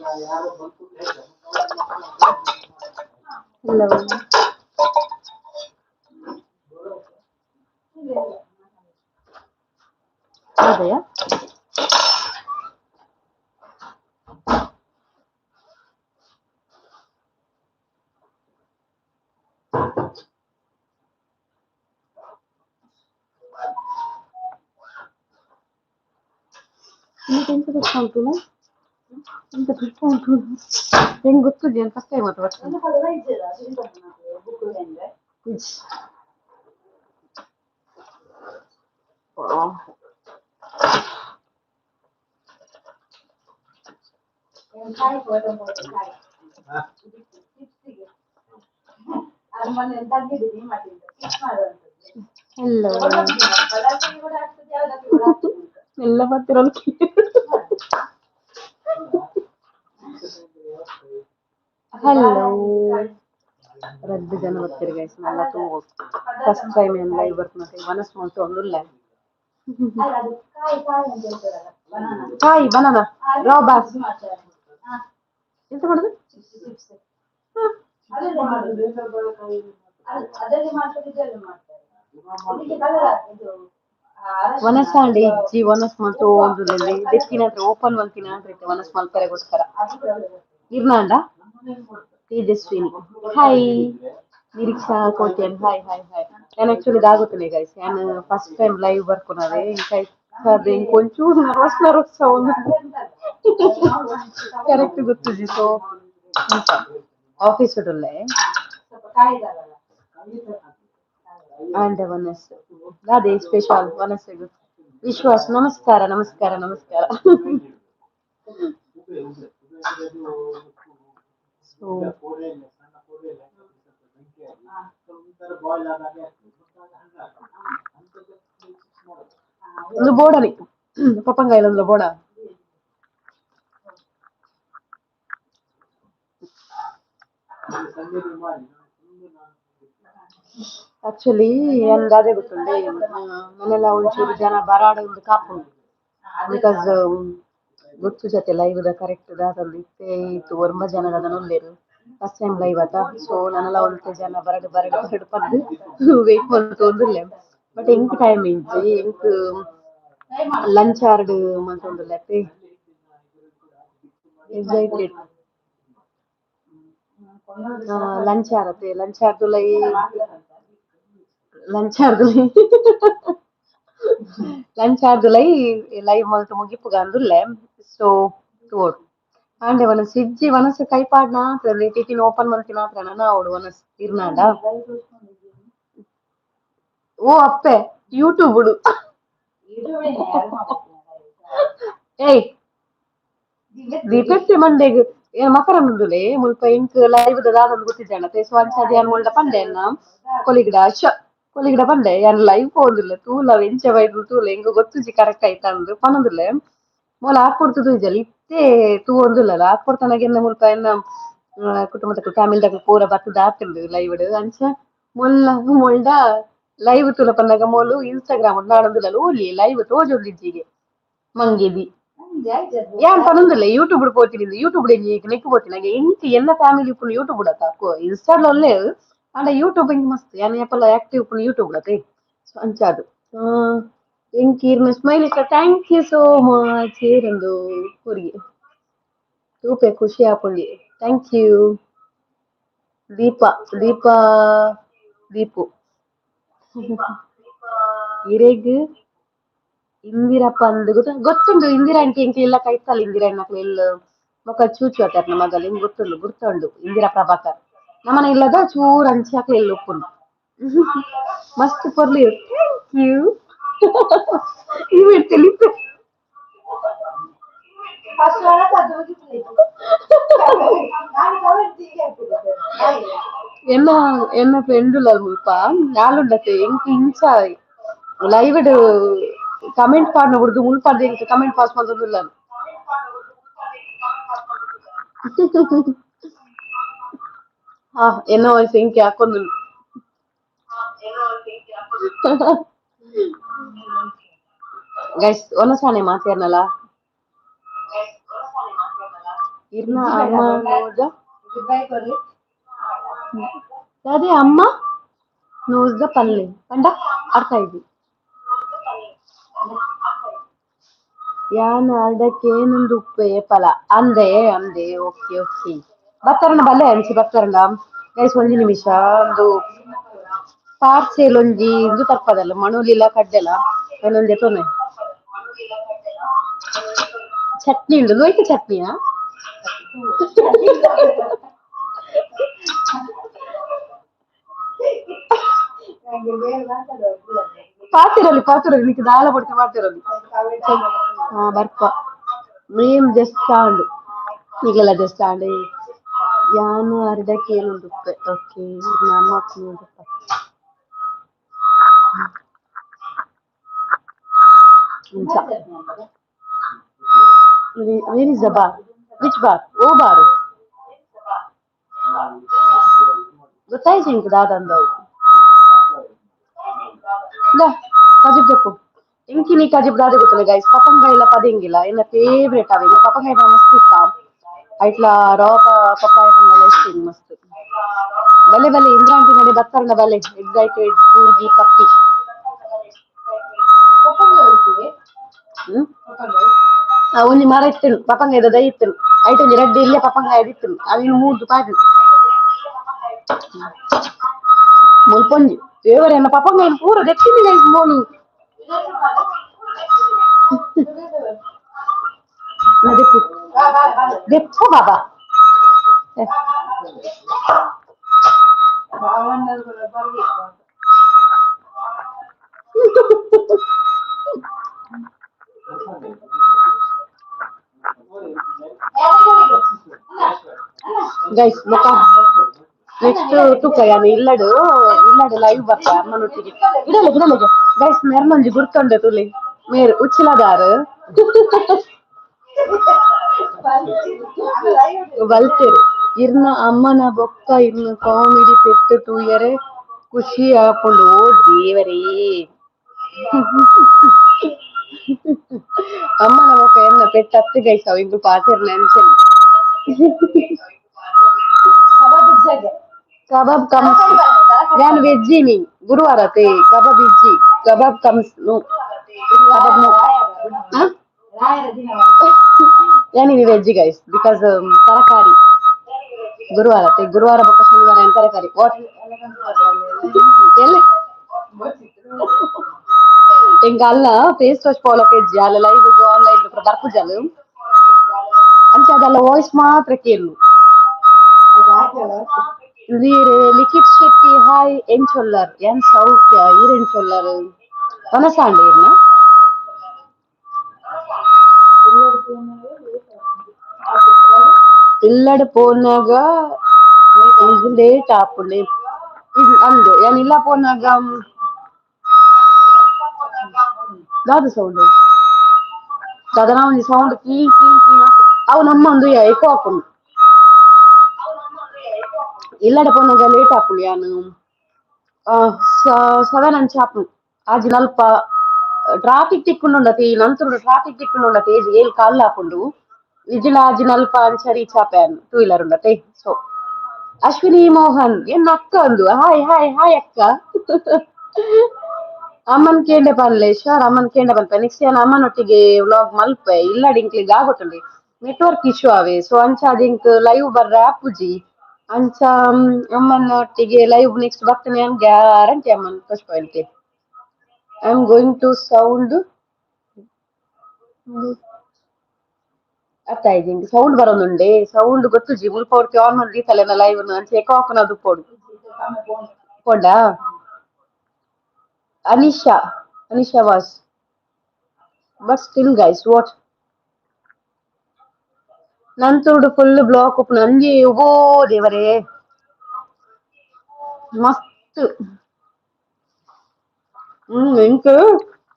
Hello. ಅതെಯಾ? ಎಂತ ಕಷ್ಟ ಉಂಟು ಎಂತ ಕಷ್ಟ ಉಂಟು ಹೆಂಗ್ ಗೊತ್ತಿದೆ ಅಂತ ಕಷ್ಟ ಮಾತು Hello. ಎಲ್ಲ ಬರ್ತಿರೋದು ಹಲೋ ರದ್ದು ಜನ ಬರ್ತೀರಿ ಗೈಸ್ ನನ್ನ ತೂ ಫಸ್ಟ್ ಟೈಮ್ ಏನು ಲೈವ್ ಬರ್ತೀನಿ ಮನಸ್ಸು ಮಾಡ್ತು ಒಂದಿಲ್ಲ ಕಾಯಿ ಬನಾನಾ ರಾಬಾಸ್ ಎಂತ ಮಾಡುದು ವನಸ್ ಅಂಡಿ ಇಜ್ಜಿ ವನಸ್ ಮಾಡ್ತು ಒಂದಲ್ಲಿ ದೆಕ್ಕಿನ ಓಪನ್ ಮಲ್ತಿನ ಅಂತ ವನಸ್ ಮಲ್ಪರೆಗೋಸ್ಕರ ಇರ್ನಾಂಡ Tejaswini hi Niriksha Kotian hi hi hi ನಾನು ಆಕ್ಚುಲಿ ಇದಾಗುತ್ತಲೇ ಗೈಸ್ ನಾನು ಫಸ್ಟ್ ಟೈಮ್ ಲೈವ್ ಬರ್ಕೊನದೆ ಕೈ ಕೊಂಚೂರು ನರ್ವಸ್ ಒಂದು ಕರೆಕ್ಟ್ ಗೊತ್ತಿದೆ ಸೊ ಆಫೀಸ್ ಉಡಲ್ಲೇ ಅಂಡ್ ವನಸ್ ಅದೇ ಸ್ಪೆಷಲ್ ವನಸ್ ವಿಶ್ವಾಸ್ ನಮಸ್ಕಾರ ನಮಸ್ಕಾರ ನಮಸ್ಕಾರ ಒಂದು ಬೋರ್ಡಲ್ಲಿ ಪಪ್ಪಂಗಾಯಿಲ್ ಒಂದು ಬೋರ್ಡ ಆಕ್ಚುಲಿ ಎಂದ ಅದೇ ಗೊತ್ತುಂಡೆ ಮನೆಲ್ಲ ಒಂಚೂರು ಜನ ಬರಾಡ ಒಂದು ಕಾಪುಂಡು ಬಿಕಾಸ್ ಗೊತ್ತು ಜೊತೆ ಲೈವ್ ಕರೆಕ್ಟ್ ದಾದಲ್ಲಿ ಇತ್ತು ಒರ್ಮ ಜನದ ನೋಡ್ಲೇರು ಫಸ್ಟ್ ಟೈಮ್ ಲೈವ್ ಆತ ಸೊ ನನ್ನೆಲ್ಲ ಒಂಟು ಜನ ಬರಡು ಬರಡು ಬರಡು ಪದ್ದು ವೇಟ್ ಮಾಡ್ತು ಒಂದಿಲ್ಲ ಬಟ್ ಎಂಕ್ ಟೈಮ್ ಇಂಚು ಎಂಕ್ ಲಂಚ್ ಆರ್ಡ್ ಮಂತೊಂದುಲ್ಲ ಎಕ್ಸೈಟೆಡ್ ಲಂಚ್ ಆರತ್ತೆ ಲಂಚ್ ಆರ್ದುಲೈ ಲಂಚ್ ಆರ್ದುಲೈ ಲೈವ್ ಮಲ್ತು ಮುಗಿಪುಗ ಅಂದುಲ್ಲೆ ಸೊ ತೋಡ್ ಆಂಡೆ ವನಸ್ ಇಜ್ಜಿ ವನಸ್ ಕೈಪಾಡ್ನ ಟಿಟಿನ್ ಓಪನ್ ಮಲ್ತಿನ ನಾನು ಅವಡು ವನಸ್ ಇರ್ನಾಂಡ ಓ ಅಪ್ಪೆ ಯೂಟ್ಯೂಬ್ ಉಡು ಏಯ್ ದೀಪೆತ್ತೆ ಮಂಡೆಗ್ ಏನ್ ಮಕರ ಮುಂದುಲೆ ಮುಲ್ಪ ಇಂಕ್ ಲೈವ್ ದಾದೊಂದು ಗೊತ್ತಿದ್ದಾನ ತೇಸ್ವಾಂಚದಿ ಅನ್ಮೊಳ್ಡ ಪಂಡೆ ಅನ್ನ ಕೊಲಿಗಿಡ ಪಂಡೆ ಯಾನ್ ಲೈವ್ ಹೋದಿಲ್ಲ ತೂಲ ವೆಂಚ ವೈದು ತೂಲ ಹೆಂಗ ಗೊತ್ತುಜಿ ಕರೆಕ್ಟ್ ಆಯ್ತಾ ಅಂದು ಪನೊಂದುಲ್ಲೆ ಮೊಲ ಹಾಕೊಡ್ತದು ಇಜಲ್ ಇತ್ತೆ ತೂ ಒಂದಿಲ್ಲ ಹಾಕೊಡ್ತಾನಾಗ ಮುಲ್ಪ ಎನ್ನ ಕುಟುಂಬದ ಫ್ಯಾಮಿಲಿದಾಗ ಪೂರ ಬತ್ತದ ಹಾಕ್ತಿಂದು ಲೈವ್ ಅಂಚ ಮೊಲ್ಲ ಮೊಳ್ಡ ಲೈವ್ ತುಲ ಪಂದಾಗ ಮೊಲು ಇನ್ಸ್ಟಾಗ್ರಾಮ್ ನಾಡೊಂದಿಲ್ಲ ಓಲಿ ಲೈವ್ ತೋಜೊಂದಿಜ್ಜಿಗೆ ಮಂಗಿದಿ ಯಾನ್ ಪನೊಂದಿಲ್ಲ ಯೂಟ್ಯೂಬ್ పోತೀನಿ ಯೂಟ್ಯೂಬ್ ನೆಕ್ పోತೀನಿ ನಂಗೆ ಎಂಕ್ ಎಲ್ಲ ಫ್ಯಾಮಿಲಿ ಉಪ್ಪುನ ಯೂಟ್ಯೂಬ್ ಉಡತ ಇನ್ಸ್ಟಾಲ್ ಒಳ್ಳೆ ಅಂಡ ಯೂಟ್ಯೂಬ್ ಇಂಗ್ ಮಸ್ತ್ ಯಾನ್ ಯಾಪಲ್ಲ ಆಕ್ಟಿವ್ ಉಪ್ಪುನ ಯೂಟ್ಯೂಬ್ ಉಡತೆ ಅಂಚಾದು ಎಂಕ್ ಇರ್ನ ಸ್ಮೈಲ್ ಇತ್ತ ಥ್ಯಾಂಕ್ ಯು ಸೋ ಮಚ್ ಏರಂದು ಹುರಿಗೆ ತೂಪೆ ಖುಷಿ ಆಪುಂಡಿ ಥ್ಯಾಂಕ್ ಯು ದೀಪಾ ದೀಪು ಇರೇಗ್ ಇಂದಿರಪ್ಪ ಅಂದು ಗೊತ್ತುಂಡು ಇಂದಿರಾ ಆಂಟಿ ಎಂಕ್ ಎಲ್ಲ ಕೈತಲ್ಲ ಇಂದಿರಾ ಹೆಣ್ಮಕ್ಳು ಎಲ್ಲ ಮಕ್ಕ ಚೂಚು ಆತಾರ ನಮ್ಮ ಮಗಲ್ ಹಿಂಗ್ ಗೊತ್ತುಂಡು ಗುರ್ತುಂಡು ಇಂದಿರಾ ಪ್ರಭಾಕರ್ ನಮ್ಮನ ಇಲ್ಲದ ಚೂರ್ ಅಂಚಿ ಹಾಕ್ಲಿ ಎಲ್ಲ ಉಪ್ಪುಂಡು ಮಸ್ತ್ ಪೊರ್ಲಿ ಥ್ಯಾಂಕ್ ಯು ಇವೆ ತಿಳಿತು என்ன ஃப்ரெண்டுல முல்பா நாளுண்டತೆ ಎಂಕ್ ಇಂಚ ಲೈವ್ ಕಮೆಂಟ್ ಪಾಡ್ನ ಬಿಡುದು ಮುಲ್ಪಾಡ್ದು ಎಂಕ್ ಕಮೆಂಟ್ ಪಾಸ್ ಮಾಡೋದಿಲ್ಲ ಎನ್ನ ವಾಯ್ಸ್ ಎಂಕ್ ಹಾಕೊಂಡು ಗೈಸ್ ಒಂದಸಾನೆ ಮಾತಾಡ್ನಲ್ಲ ಇರ್ನ ಅಮ್ಮ ನೋಡ್ದ ಅದೇ ಅಮ್ಮ ನೋಡ್ದ ಪಲ್ಲೆ ಕಂಡ ಅರ್ಥ ಆಯ್ತು ಯಾನ್ ಅದಕ್ಕೆ ಏನೊಂದು ಉಪ್ಪೆ ಫಲ ಅಂದೆ ಅಂದೆ ಓಕೆ ಓಕೆ ಬತ್ತರನ ಬಲ್ಲೆ ಅನಿಸಿ ಬತ್ತರನ ಗೈಸ್ ಒಂದು ನಿಮಿಷ ಒಂದು ಪಾರ್ಸೆಲ್ ಒಂಜಿ ಇದು ತಪ್ಪದಲ್ಲ ಮಣೂಲಿಲ್ಲ ಕಡ್ಡೆಲ್ಲ ಒಂದೊಂದು ಎತ್ತೊನೆ ಚಟ್ನಿ ಉಂಟು ಲೋಯ್ಕ ಚಟ್ನಿಯಾ ಪಾತಿರಲ್ಲಿ ಪಾತಿರಲ್ಲಿ ನಿಕ್ಕೆ ದಾಳ ಪಡ್ತಿ ಪಾತಿರಲ್ಲಿ ಹಾ ಬರ್ಪ ಮೇಮ್ ಜಸ್ಟ್ ಸ್ಟಾಂಡ್ ಈಗೆಲ್ಲ ಜಸ್ಟ್ ಸ್ಟಾಂಡ್ ಯಾನು ಅರ್ಧಕ್ಕೆ ಏನು ಉಡುಪ್ಪೆ ಓಕೆ ನಮ್ಮ ಉಡುಪ್ಪ Where is the bar? Which bar? Oh bar. ಗೊತ್ತಾಯ್ತು ನಿಂಗೆ ದಾದಂದವು ಕಜಿಬ್ ಜಪ್ಪು ಇಂಕಿ ನೀ ಕಜಿಬ್ ದಾದ ಗೊತ್ತಿಲ್ಲ ಗೈಸ್ ಪಪಂಗ ಇಲ್ಲ ಪದಿಂಗಿಲ್ಲ ಇನ್ನ ಫೇವ್ರೇಟ್ ಅವ ಪಪಂಗ ಇಲ್ಲ ಮಸ್ತ್ ಇತ್ತ ಐಟ್ಲ ರೋಪ ಪಪ್ಪಾಯ ಪಂಡಲ ಇಷ್ಟ ಮಸ್ತ್ ಬಲೆ ಬಲೆ ಇಂದ್ರಾಂಟಿ ನಡೆ ಬತ್ತರ್ನ ಬಲೆ ಎಕ್ಸೈಟೆಡ್ ಕೂರ್ಗಿ ಪಪ್ಪಿ ಒಂಜಿ ಮರ ಇತ್ತನು ಪಪಂಗ ದೈ ಇತ್ತನು ಐಟ್ ಒಂಜಿ ರೆಡ್ ಇಲ್ಲೇ ಪಪಂಗ ಇತ್ತನು ಅವಿನ ಮೂರ್ದು ಪಾಯ್ದು ಮುಲ್ಪೊಂಜಿ ದೇವರ ಎನ್ನ ಪಪಂಗ ಏನು ಪೂರ ದೆಚ್ಚಿನಿ ಗೈಸ್ ಮೋನಿ ದೆಪ್ಪು ದೆಪ್ಪು ಬಾಬಾ ಗೈಸ್ ಮುಖ ನೆಕ್ಸ್ಟ್ ತೂಕ ಯಾನು ಇಲ್ಲಡು ಲೈವ್ ಬರ್ತಾ ಅಮ್ಮನೊಟ್ಟಿಗೆ ಇಡಲೆಗೆ ಗೈಸ್ ಮೆರ್ನೊಂಜಿ ಗುರ್ತೊಂಡೆ ತುಲಿ ಮೇರ್ ಉಚ್ಚಿಲದಾರು ಬಲ್ತೇರು ಇರ್ನ ಅಮ್ಮನ ಬೊಕ್ಕ ಇರ್ನ ಕಾಮಿಡಿ ಪೆಟ್ಟು ತೂಯರೆ ಖುಷಿ ಹಾಕೊಂಡು ದೇವರೇ ಅಮ್ಮನ ಬೊಕ್ಕ ಎನ್ನ ಪೆಟ್ಟು ಹತ್ತು ಗೈಸಾವ ಇಂದು ಪಾತಿರ್ ನೆನ್ಸೆನ್ ಕಬಾಬ್ ಕಮ್ಸ್ ನಾನು ವೆಜ್ಜಿನಿ ಗುರುವಾರ ತೇ ಕಬಾಬ್ ಇಜ್ಜಿ ಕಬಾಬ್ ಕಮ್ಸ್ ನೋ ಕಬಾಬ್ ನೋ ಏನಿದೆ ವೆಜ್ ಗೈಸ್ ಬಿಕಾಸ್ ತರಕಾರಿ ಗುರುವಾರ ತೇ ಗುರುವಾರ ಬೊಕ್ಕ ಶನಿವಾರ ಏನು ತರಕಾರಿ ಎಲ್ಲ ಎಂಗ ಅಲ್ಲ ಫೇಸ್ ವಾಶ್ ಫಾಲೋ ಪೇಜ್ ಅಲ್ಲ ಲೈವ್ ಆನ್ಲೈನ್ ಬರ್ಪು ಜಲು ಅಂಚೆ ಅದೆಲ್ಲ ವಾಯ್ಸ್ ಮಾತ್ರ ಕೇಳು ಲಿಖಿತ್ ಶೆಟ್ಟಿ ಹಾಯ್ ಏನ್ ಚೊಲ್ಲರ್ ಏನ್ ಸೌಖ್ಯ ಈರೇನ್ ಚೊಲ್ಲರ್ ಮನಸಾಂಡ ಏನ ಇಲ್ಲಡ ಪೋನಾಗ ಇದು ಲೇಟ್ ಆಪುಂಡು ಇದು ಅಂದು ಏನ್ ಇಲ್ಲ ಪೋನಾಗ ದಾದ ಸೌಂಡ್ ದದನ ಒಂದು ಸೌಂಡ್ ಕೀ ಕೀ ಕೀ ಅವು ನಮ್ಮ ಒಂದು ಎಕೋ ಹಾಕೊಂಡು ಇಲ್ಲಡ ಪೋನಾಗ ಲೇಟ್ ಆಪುಂಡು ಯಾನು ಸದನ ಚಾಪು ಆಜಿ ನಲ್ಪ ಟ್ರಾಫಿಕ್ ತಿಕ್ಕುಂಡತಿ ನಂತರ ಟ್ರಾಫಿಕ್ ತಿಕ್ಕುಂಡತಿ ಏಳು ಕಾಲ್ ಹಾಕೊಂಡು ವಿಜಿಲ ಆಜಿ ನಲ್ಪ ಸರಿ ಚಾಪ್ಯಾನ್ ಟೂ ವೀಲರ್ ಉಂಡತೆ ಸೊ ಅಶ್ವಿನಿ ಮೋಹನ್ ಎನ್ನ ಅಕ್ಕ ಒಂದು ಹಾಯ್ ಹಾಯ್ ಹಾಯ್ ಅಕ್ಕ ಅಮ್ಮನ್ ಕೇಂಡೆ ಪನ್ಲೆ ಶೋರ್ ಅಮ್ಮನ್ ಕೇಂಡೆ ಪನ್ಪೆ ನೆಕ್ಸ್ಟ್ ಏನ್ ಅಮ್ಮನೊಟ್ಟಿಗೆ ವ್ಲಾಗ್ ಮಲ್ಪೆ ಇಲ್ಲಡಿ ಇಂಕ್ಲಿಗೆ ಆಗೋತುಂಡಿ ನೆಟ್ವರ್ಕ್ ಇಶ್ಯೂ ಆವೆ ಸೊ ಅಂಚ ಅದಿಂಕ್ ಲೈವ್ ಬರ್ರ ಆಪುಜಿ ಅಂಚ ಅಮ್ಮನೊಟ್ಟಿಗೆ ಲೈವ್ ನೆಕ್ಸ್ಟ್ ಬರ್ತನೆ ಅನ್ ಗ್ಯಾರಂಟಿ ಅಮ್ಮನ್ Pushpa I am going to sound ಅರ್ಥ ಆಯ್ತು ಸೌಂಡ್ ಬರೋದುಂಡೆ ಸೌಂಡ್ ಗೊತ್ತುಜಿ ಮುಲ್ಪ ಅವ್ರಿಗೆ ಆನ್ ಮಾಡಿ ತಲೆನ ಲೈವ್ ಅಂಚೆ ಎಕೋ ಹಾಕೋದು ಪೋಡು ಪೋಡ Anisha was but still guys what ನಂತೂಡು ಫುಲ್ ಬ್ಲಾಕ್ ಉಪ್ಪು ನಂಜಿ ಉಗೋ ದೇವರೇ ಮಸ್ತ್ ಎಂಕ್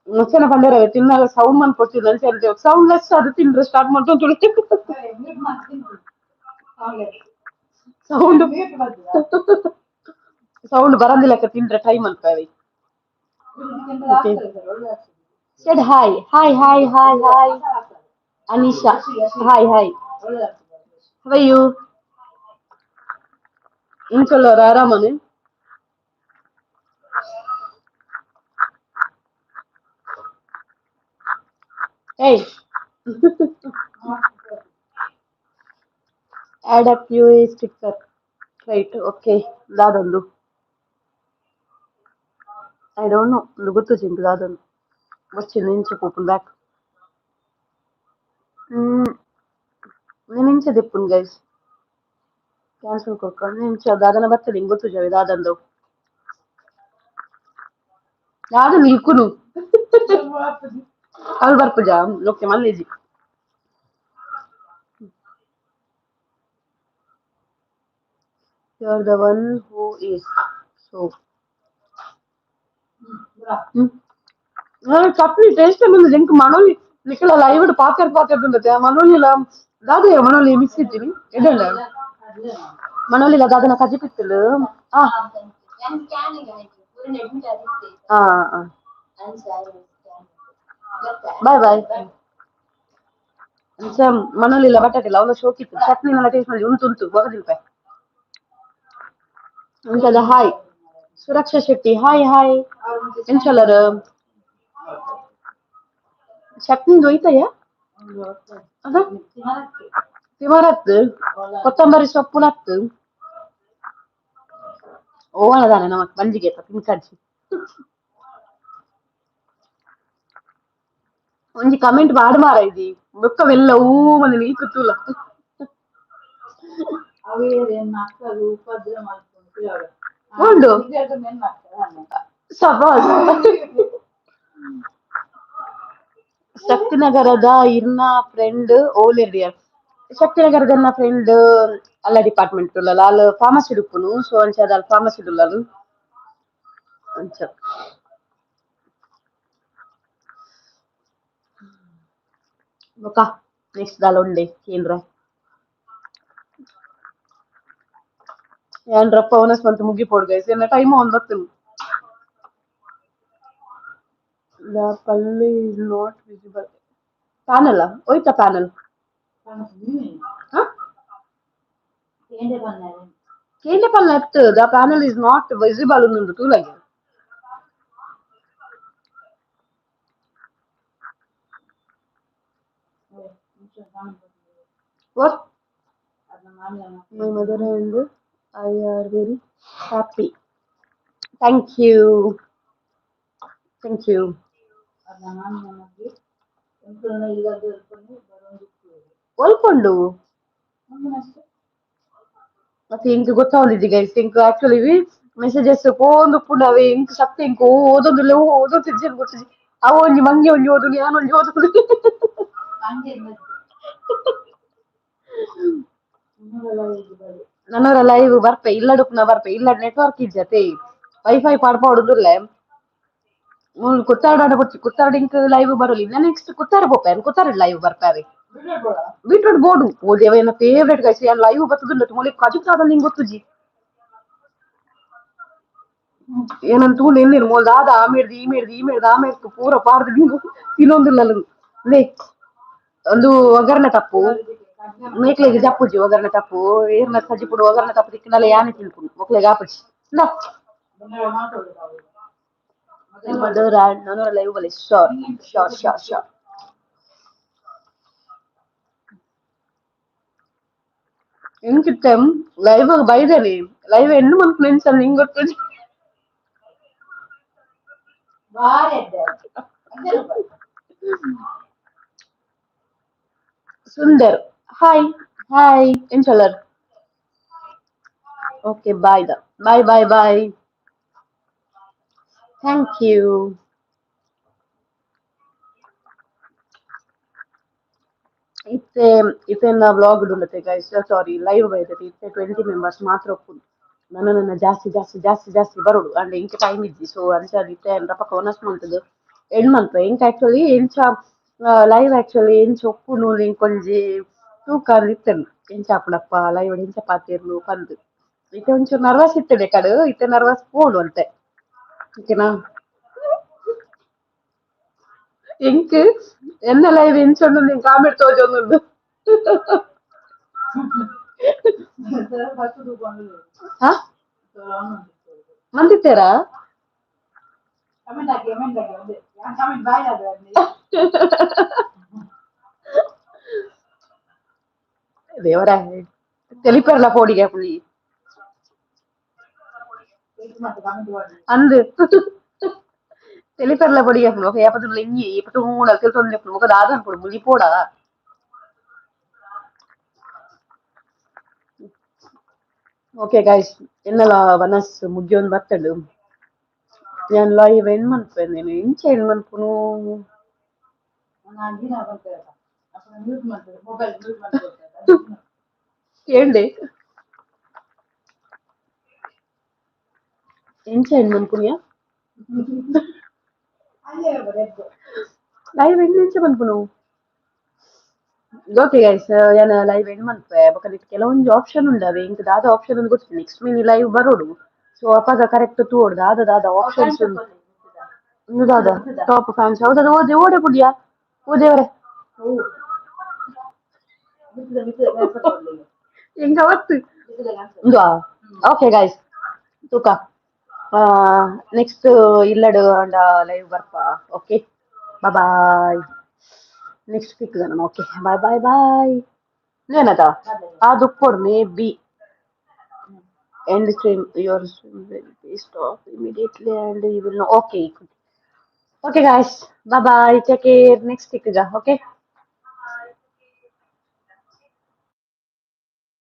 ಮುಚ್ಚನ ಪಂಡರ ತಿನ್ನಾಗ ಸೌಂಡ್ ಮನ್ ಕೊಡ್ತಿದ್ ಅಂತ ಸೌಂಡ್ ಲೆಸ್ ಅದು ತಿಂದ್ರೆ ಸ್ಟಾರ್ಟ್ ಮಾಡ್ಕೊಂಡು ಸೌಂಡ್ ಸೌಂಡ್ ಬರಂದಿಲ್ಲಕ್ಕ ತಿಂದ್ರೆ ಟೈಮ್ ಅಂತವೆ ಸೆಡ್ hi hi hi hi hi Anisha hi hi How are you? Inshallah, Ramani. Hey, add up UA sticker. Right, okay. Dadondu. I don't know. Lugutu chintu dadondu. What's your name? Open back. నేను చెప్పును guys cancel కొక్క నేను దాదన బర్తడి ఇంకొత్తు జవి దాదంದು ಯಾವ್ದು ನಿಲ್ಕುನು ಅಲ್ಲಿ ಬರ್ಪುಜ okay ಮಲ್ಲೇಜಿ you are the one who is so ಚಟ್ನಿ taste ಬಂದಿದೆ ಇಂಕ ಮನೋಲಿ ನಿಖಲ ಲೈವ್ ಪಾಕರ್ ಮನೋಲಿಲ ದಾದ ಮನೋಲಿ ಮಿಕ್ಸ್ ಇಟ್ಟಿವಿ ಇದಲ್ಲ ಮನೋಲಿಲ ದಾದನ ಕಜಿ ಪಿತ್ತಲು ಆ ಆ ಬಾಯ್ ಬಾಯ್ ಅಂಚ ಮನೋಲಿಲ ಬಟಾಟೆಲ್ಲ ಅವಳ ಶೋಕಿತ್ತು ಚಟ್ನಿ ನನ್ನ ಟೇಸ್ಟ್ ಮಾಡಿ ಉಂಟು ಬಗದಿಲ್ಪಾಯ್ ಅಂಚದ ಹಾಯ್ ಸುರಕ್ಷಾ ಶೆಟ್ಟಿ ಹಾಯ್ ಹಾಯ್ ಎಂಚಲರ ಚಟ್ನಿ ದೊಯ್ತಯ್ಯ ಅದ ತಿಮರತ್ತು ಕೊತ್ತಂಬರಿ ಸೊಪ್ಪುನತ್ತು ಓವನದಾನೆ ನಮಕ್ ಬಂಜಿಗೆ ತಿನ್ಕಡ್ಸಿ ಒಂಜಿ ಕಮೆಂಟ್ ಮಾಡು ಮಾರ ಇದಿ ಬೊಕ್ಕವೆಲ್ಲ ಊ ಮಂದಿ ನೀಕುತ್ತೂಲ ಉಂಡು ಸಬಾಸ್ ಶಕ್ತಿನಗರದ ಇನ್ನ ಫ್ರೆಂಡ್ ಓಲೆರಿಯರ್ ಶಕ್ತಿನಗರದ ನನ್ನ ಫ್ರೆಂಡ್ ಅಲ್ಲ ಡಿಪಾರ್ಟ್ಮೆಂಟ್ ಉಳ್ಳಲ್ಲ ಅಲ್ಲಿ ಫಾರ್ಮಸಿ ಡುಪ್ಪುನು ಸೊ ಅಂಚ ಅಲ್ಲಿ ಫಾರ್ಮಸಿ ಡುಲ್ಲಲು ಅಂಚ ಬೊಕ ನೆಕ್ಸ್ಟ್ ದಾಲ ಉಂಡೆ ಕೇಂದ್ರ ಏನ್ರಪ್ಪ ಅವನಸ್ ಮಂತ್ ಮುಗಿಪೋಡು ಗೈಸ್ ಏನ ಟೈಮ್ ಒಂದ್ ಬರ್ತನು ದ ಪಲ್ಲಿ ಇಸ್ ನಾಟ್ ವಿಸಿಬಲ್ ಪ್ಯಾನಲ್ ಹೋಯ್ತಾ ಪ್ಯಾನಲ್ ಕೇಂದ್ರ ಪಲ್ಲ ಎತ್ತು the panel is not visible ಒಂದು ತೂಲಗೆ what my mother and I are very happy thank you thank you ಒಲ್ಕೊಂಡು ಮತ್ತೆ ಇಂಕ ಗೊತ್ತಾವಲಿದ್ದು ಗೈಸ್ ಇಂಕ ಆಕ್ಚುಲಿ ಮೆಸೇಜಸ್ ಪೋಂದು ಪುಂಡವೆ ಇಂಕ ಸತ್ಯ ಇಂಕ ಓದೊಂದುಲ್ಲ ಓದೋತಿದ್ದೆ ಗೊತ್ತಿದ್ದಿ ಅವ ಒಂಜಿ ಮಂಗೆ ಒಂಜಿ ಓದು ನಾನು ಒಂಜಿ ಓದು ನನ್ನವರ ಲೈವ್ ಬರ್ಪೆ ಇಲ್ಲಡುಪ್ನ ಬರ್ಪೆ ಇಲ್ಲ ನೆಟ್ವರ್ಕ್ ಇಜ್ಜತೆ ವೈಫೈ ಪಾಡ್ಪಾಡುದುಲ್ಲೆ ಕುತ್ತಾಡ ಕುತ್ತಾಡ ಇಂಕ ಲೈವ್ ಬರೋಲಿ ನೆಕ್ಸ್ಟ್ ಕುತ್ತಾರ ಪೋಪೇನ್ ಕುತ್ತಾರ ಲೈವ್ ಬರ್ತಾರೆ ಬೀಟ್ರೂಟ್ ಬೋಡು ಓ ದೇವ ನನ್ನ ಫೇವ್ರೇಟ್ ಗೈಸ್ ಯಾನ್ ಲೈವ್ ಬರ್ತದುಂಡ ತುಮಲಿ ಕಜು ಕಾದ ನಿಂಗೆ ಗೊತ್ತುಜಿ ಏನಂತೂ ನಿನ್ನಿರು ಮೋಲ್ ದಾದ ಆಮೇಡ್ದು ಪೂರ ಪಾರ್ದು ನೀವು ತಿನ್ನೊಂದಿಲ್ಲ ಲೇ ಒಂದು ಒಗ್ಗರಣೆ ತಪ್ಪು ಮೇಕ್ಲೆಗೆ ಜಪ್ಪುಜಿ ಒಗ್ಗರಣೆ ತಪ್ಪು ಏರ್ನ ಸಜ್ಜಿಪುಡು ಒಗ್ಗರಣೆ ತಪ್ಪು ತಿಕ್ಕಿನಲ್ಲ ಯಾನೆ ತಿನ್ಪುಡು ಮಕ್ಳಿಗೆ ಆಪುಜಿ ಮದರ್ ಆ್ಯಂಡ್ ನಾನು ಲೈವ್ ಬಲ್ಲಿ ಶೋರ್ ಶೋರ್ ಶೋರ್ ಶೋರ್ ಎಂಕಿತ್ತೆ ಲೈವ್ ಬೈದೇನೆ ಲೈವ್ ಹೆಣ್ಣು ಮಂತ್ ನೆನ್ಸಲ್ಲ ನಿಂಗೆ ಗೊತ್ತು ಸುಂದರ್ ಹಾಯ್ ಹಾಯ್ ಎಂಚಲರ್ okay bye bye bye bye thank you ಇತ್ತೆ ಇತ್ತೆನ್ನ ವ್ಲಾಗ್ ಉಂಡತೆ ಗೈಸ್ ಸಾರಿ ಲೈವ್ ಬೈದತೆ ಇತ್ತೆ 20 ಮೆಂಬರ್ಸ್ ಮಾತ್ರ ಒಪ್ಪುದು ನನ್ನ ಜಾಸ್ತಿ ಬರೋಡು ಅಂಡ್ ಇಂಕ ಟೈಮ್ ಇದ್ದಿ ಸೊ ಅಂಚ ಇತ್ತೆ ರಪ್ಪ ಕೋನಸ್ ಮಂತದು ಎಂಡ್ ಮಂತ್ ಇಂಕ ಆಕ್ಚುಲಿ ಎಂಚ ಲೈವ್ ಆಕ್ಚುಲಿ ಎಂಚ ಒಪ್ಪುನು ಇಂಕೊಂಜಿ ತೂಕ ಇತ್ತೆನು ಎಂಚ ಆಪುಡಪ್ಪ ಲೈವ್ ಎಂಚ ಪಾತಿರ್ನು ಪಂದ್ ಇತ್ತೆ ಒಂಚೂರು ನರ್ವಸ್ ಇತ್ತಡೆ ಕಡು ಇತ್ತೆ ನರ್ವಸ್ ಪೋಡು ಅಂತೆ ಓಕೆನಾ ಎಂಕ್ ಎನ್ನ ಲೈವ್ ಎಂಚೊಂದು ನಿಂಗೆ ಕಾಮೆಂಟ್ ತೋಜೊಂದುಂಡು ಹಾ ಮಂದಿತ್ತೇರಾ ದೇವರ ತೆಲಿಪೆರ್ಲ ಪೋಡಿಗೆ ಪುಳಿ ಅಂದು ತೆಲಿಪೆರ್ಲ ಪೊಡಿಗೆ ಪುಳು ಏಪದುಲ್ಲ ಇಂಗಿ ಇಪ್ಪತ್ತು ಮೂಡ ತಿಳ್ತೊಂದೆ ಪುಳು ಮುಖದ ಆದನ್ ಪುಡು ಮುಳಿ ಪೋಡ ಓಕೆ ಗೈಸ್ ಇನ್ನೆಲ್ಲ ವನಸ್ ಮುಗಿಯೊಂದು ಬರ್ತಡು ഞാൻ ലൈവ് എൻ മന്ത്ന് ഇൻ മന്ത്ನು ఏంటి ఏం చేయండి అనుకున్నా ಲೈವ್ ಎಂಡ್ ಮನ್ಪುನು ಓಕೆ ಗೈಸ್ ಯಾನ ಲೈವ್ ಎಂಡ್ ಮನ್ಪೆ ಬೊಕ ಕೆಲವೊಂದು ಆಪ್ಷನ್ ಉಂಡವೆ ಇಂಕ್ ದಾದ ಆಪ್ಷನ್ ಒಂದು ಗೊತ್ತಿಲ್ಲ ನೆಕ್ಸ್ಟ್ ಮಿನಿ ಲೈವ್ ಬರೋಡು ಸೊ ಅಪಗ ಕರೆಕ್ಟ್ ತೂಡ್ ದಾದ ಆಪ್ಷನ್ಸ್ ಉಂಡು ದಾದ ಟಾಪ್ ಫ್ಯಾನ್ಸ್ ಹೌದಾ ಓದೆ ಓಡೆ ಪುಡಿಯಾ ಓದೇವ್ರೆ ಎಂಗ ಅವತ್ತು ಓಕೆ ಗೈಸ್ ತೂಕ ನೆಕ್ಸ್ಟ್ ಇಲ್ಲಡು ಅಂಡ ಲೈವ್ ಬರ್ಪ ಓಕೆ ಬಾಯ್ ನೆಕ್ಸ್ಟ್ ಪಿಕ್ ನಾನು ಓಕೆ ಬಾಯ್ ಏನದ ಅದು ಕೊಡ್ may be end stream your stream will be stop immediately and you will know okay okay guys bye take care next pick okay